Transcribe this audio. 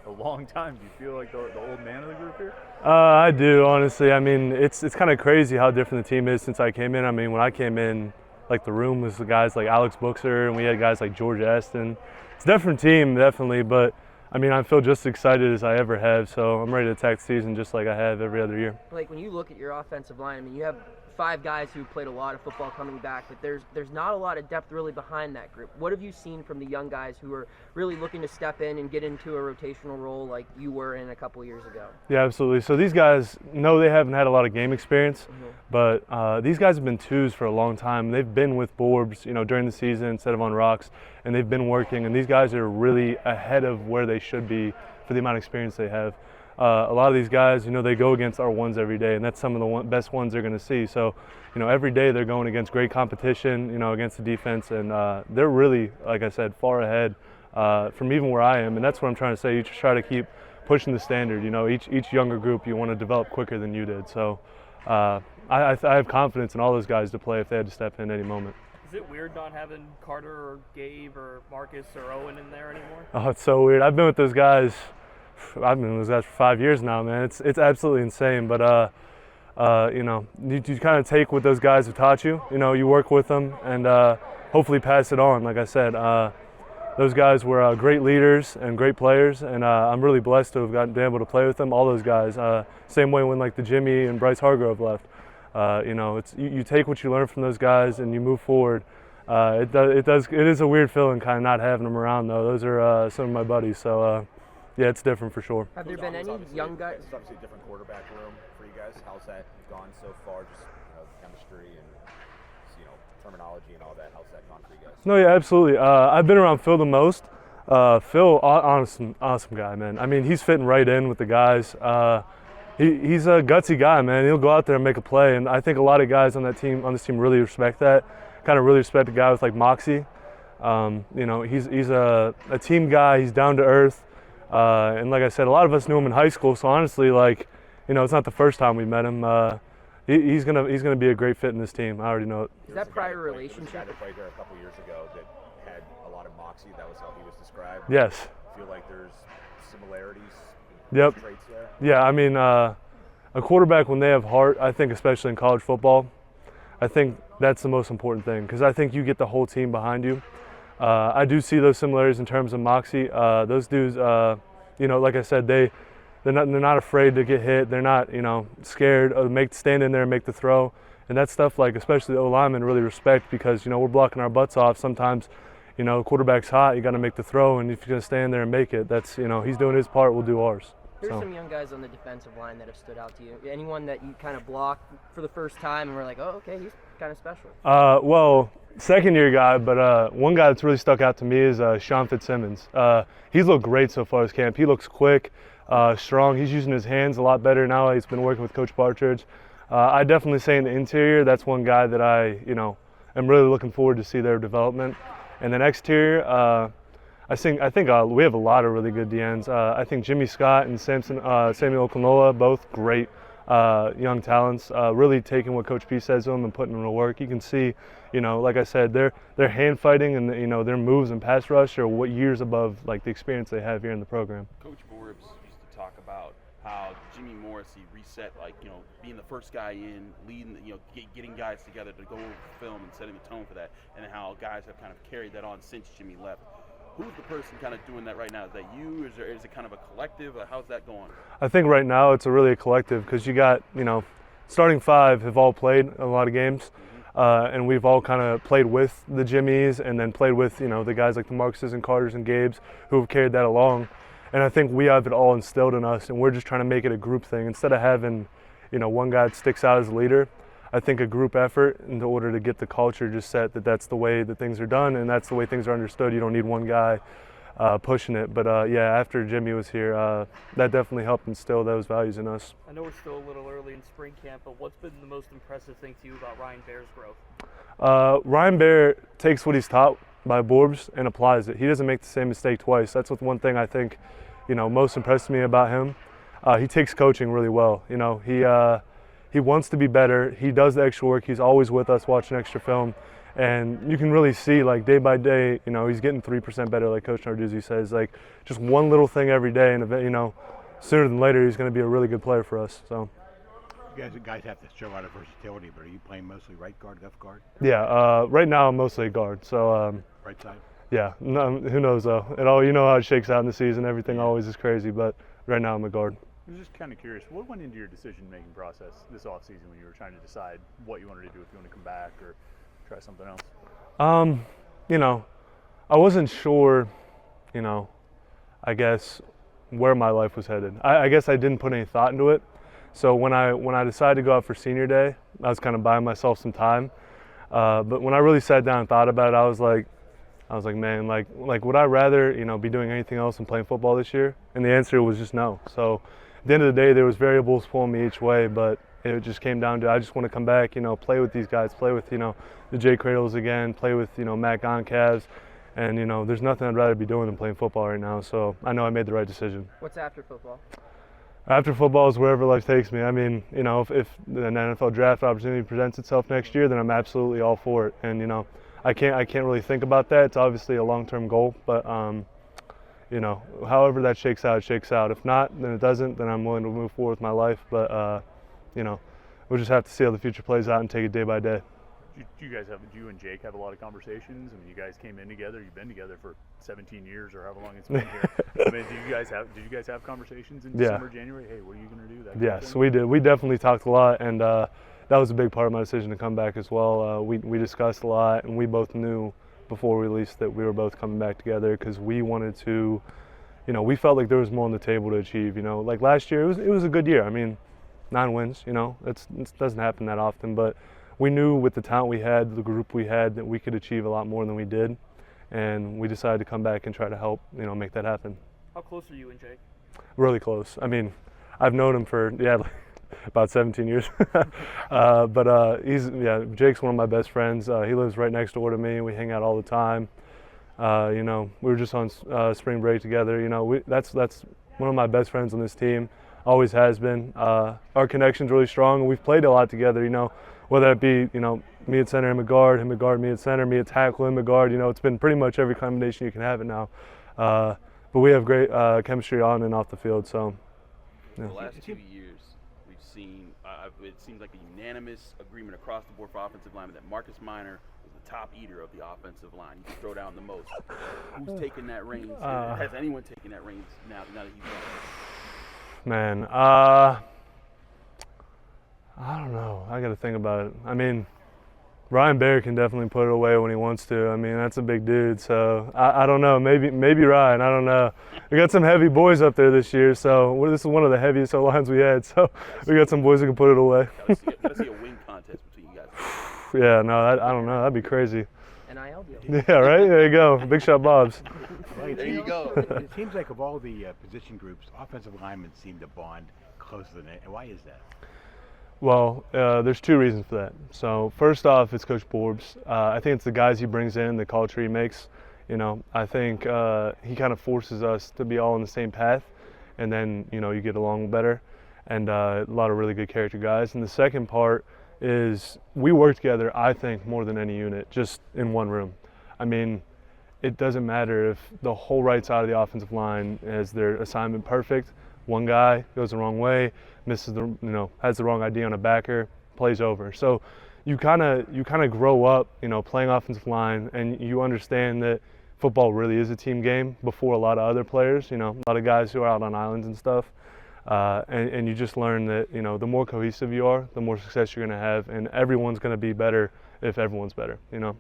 for a long time. Do you feel like the old man of the group here? I do, honestly. I mean, it's kind of crazy how different the team is since I came in. I mean, when I came in, like the room was the guys like Alex Buxer, and we had guys like George Aston. It's a different team, definitely, but I mean, I feel just as excited as I ever have, so I'm ready to attack the season just like I have every other year. Like, when you look at your offensive line, I mean, you have 5 guys who played a lot of football coming back, but there's not a lot of depth really behind that group. What have you seen from the young guys who are really looking to step in and get into a rotational role like you were in a couple years ago? Yeah, absolutely. So these guys, no, they haven't had a lot of game experience, but these guys have been twos for a long time. They've been with Borbs, during the season instead of on rocks, and they've been working, and these guys are really ahead of where they should be for the amount of experience they have. A lot of these guys, they go against our ones every day, and that's some of the best ones they're going to see. So, every day they're going against great competition, against the defense, and they're really, like I said, far ahead from even where I am, and that's what I'm trying to say. You just try to keep pushing the standard. Each younger group you want to develop quicker than you did. So, I have confidence in all those guys to play if they had to step in any moment. Is it weird not having Carter or Gabe or Marcus or Owen in there anymore? Oh, it's so weird. I've been with those guys for 5 years now, man. It's absolutely insane. But you kind of take what those guys have taught you. You work with them and hopefully pass it on. Like I said, those guys were great leaders and great players, and I'm really blessed to have been able to play with them. All those guys. Same way when like the Jimmy and Bryce Hargrove left. You take what you learn from those guys and you move forward. It is a weird feeling kind of not having them around though. Those are some of my buddies. So. Yeah, it's different for sure. Have there been any young guys? It's obviously a different quarterback room for you guys. How's that gone so far? Just chemistry and terminology and all that. How's that gone for you guys? No, yeah, absolutely. I've been around Phil the most. Phil, awesome guy, man. I mean, he's fitting right in with the guys. He's a gutsy guy, man. He'll go out there and make a play, and I think a lot of guys on this team really respect that. Kind of really respect a guy with like moxie. He's a team guy. He's down to earth. And like I said, a lot of us knew him in high school, so honestly, it's not the first time we met him. He's gonna be a great fit in this team. I already know it. Is that prior relationship? There was a guy that played there a couple years ago that had a lot of moxie. That was how he was described. Yes. I feel like there's similarities. Yep. Traits there. Yeah, I mean, a quarterback when they have heart, I think, especially in college football, I think that's the most important thing because I think you get the whole team behind you. I do see those similarities in terms of moxie. Those dudes, like I said, they're not afraid to get hit. They're not, scared of stand in there and make the throw. And that stuff, especially the O-linemen really respect because, we're blocking our butts off. Sometimes, quarterback's hot, you got to make the throw. And if you're going to stand there and make it, that's, he's doing his part, we'll do ours. Who are some young guys on the defensive line that have stood out to you? Anyone that you kind of blocked for the first time and were like, oh, okay, he's kind of special? Well, second-year guy, but one guy that's really stuck out to me is Sean Fitzsimmons. He's looked great so far this camp. He looks quick, strong. He's using his hands a lot better now. He's been working with Coach Partridge. I definitely say in the interior, that's one guy that I, am really looking forward to see their development. And then exterior, I think we have a lot of really good DNs. I think Jimmy Scott and Samuel Okanola, both great young talents, really taking what Coach P says to them and putting them to work. You can see, like I said, their hand fighting and their moves and pass rush are what years above the experience they have here in the program. Coach Borbs used to talk about how Jimmy Morrissey reset, being the first guy in, leading, getting guys together to go over film and setting the tone for that, and how guys have kind of carried that on since Jimmy left. Who's the person kind of doing that right now? Is that you? Is it kind of a collective? How's that going? I think right now it's really a collective because you got, starting 5 have all played a lot of games. And we've all kind of played with the Jimmies and then played with, the guys like the Marcuses and Carters and Gabes who have carried that along. And I think we have it all instilled in us, and we're just trying to make it a group thing. Instead of having, one guy that sticks out as a leader, I think a group effort in order to get the culture just set that's the way that things are done and that's the way things are understood. You don't need one guy pushing it. But after Jimmy was here, that definitely helped instill those values in us. I know we're still a little early in spring camp, but what's been the most impressive thing to you about Ryan Baer's growth? Ryan Baer takes what he's taught by Borbs and applies it. He doesn't make the same mistake twice. That's one thing I think, most impressed me about him. He takes coaching really well. He wants to be better. He does the extra work. He's always with us watching extra film. And you can really see, like, day by day, you know, he's getting 3% better, like Coach Narduzzi says. Like, just one little thing every day, and, you know, sooner than later, he's going to be a really good player for us. So. You guys have to show a lot of versatility, but are you playing mostly right guard, left guard? Yeah, right now I'm mostly a guard. So. Right side? Yeah, no, who knows though? You know how it shakes out in the season. Everything always is crazy, but right now I'm a guard. I was just kind of curious, what went into your decision-making process this offseason when you were trying to decide what you wanted to do, if you want to come back or try something else? You know, I wasn't sure, you know, I guess where my life was headed. I guess I didn't put any thought into it. So when I decided to go out for senior day, I was kind of buying myself some time. But when I really sat down and thought about it, I was like, man, like would I rather, you know, be doing anything else than playing football this year? And the answer was just no. So at the end of the day, there was variables pulling me each way, but it just came down to I just want to come back, you know, play with these guys, play with, you know, the Jay Cradles again, play with, you know, Matt Goncalves, and, you know, there's nothing I'd rather be doing than playing football right now. So I know I made the right decision. What's after football? After football is wherever life takes me. I mean, you know, if an NFL draft opportunity presents itself next year, then I'm absolutely all for it. And, you know, I can't really think about that. It's obviously a long-term goal, but you know, however that shakes out, it shakes out. If not, then it doesn't. Then I'm willing to move forward with my life. But you know, we'll just have to see how the future plays out and take it day by day. Do you and Jake have a lot of conversations? I mean, you guys came in together. You've been together for 17 years or however long it's been here. I mean, did you guys have conversations in December, January? Hey, what are you going to do? That kind of yes, thing? we did. We definitely talked a lot, and that was a big part of my decision to come back as well. We discussed a lot, and we both knew before we released that we were both coming back together because we wanted to, you know, we felt like there was more on the table to achieve. You know, like last year, it was a good year. I mean, 9 wins. You know, it doesn't happen that often, but we knew with the talent we had, the group we had, that we could achieve a lot more than we did, and we decided to come back and try to help, you know, make that happen. How close are you and Jake? Really close. I mean, I've known him for about 17 years. But Jake's one of my best friends. He lives right next door to me. We hang out all the time. You know, we were just on spring break together. You know, that's one of my best friends on this team. Always has been. Our connection's really strong, and we've played a lot together. You know, whether it be, you know, me at center, him at guard, me at center, me at tackle, him at guard. You know, it's been pretty much every combination you can have it now. But we have great chemistry on and off the field. So, yeah. The last 2 years, we've seen it seems like a unanimous agreement across the board for offensive linemen that Marcus Minor is the top eater of the offensive line. He can throw down the most. Who's taking that reins? Has anyone taken that reins now that he's gone? Man, I don't know. I got to think about it. I mean, Ryan Baer can definitely put it away when he wants to. I mean, that's a big dude. So I don't know. Maybe Ryan. I don't know. We got some heavy boys up there this year. So this is one of the heaviest O-lines we had. So we got some boys who can put it away. Gotta see a wing contest between you guys. Yeah, no, I don't know. That'd be crazy. NIL deal. Yeah, right? There you go. Big shot Bobs. There you go. It seems like of all the position groups, offensive linemen seem to bond closer than it. And why is that? Well, there's 2 reasons for that. So first off, it's Coach Borbs. I think it's the guys he brings in, the culture he makes. You know, I think he kind of forces us to be all on the same path, and then, you know, you get along better, and a lot of really good character guys. And the second part is we work together, I think, more than any unit, just in one room. I mean, it doesn't matter if the whole right side of the offensive line has their assignment perfect. One guy goes the wrong way, has the wrong idea on a backer, plays over. So you kind of grow up, you know, playing offensive line, and you understand that football really is a team game before a lot of other players. You know, a lot of guys who are out on islands and stuff, and you just learn that, you know, the more cohesive you are, the more success you're going to have, and everyone's going to be better if everyone's better. You know.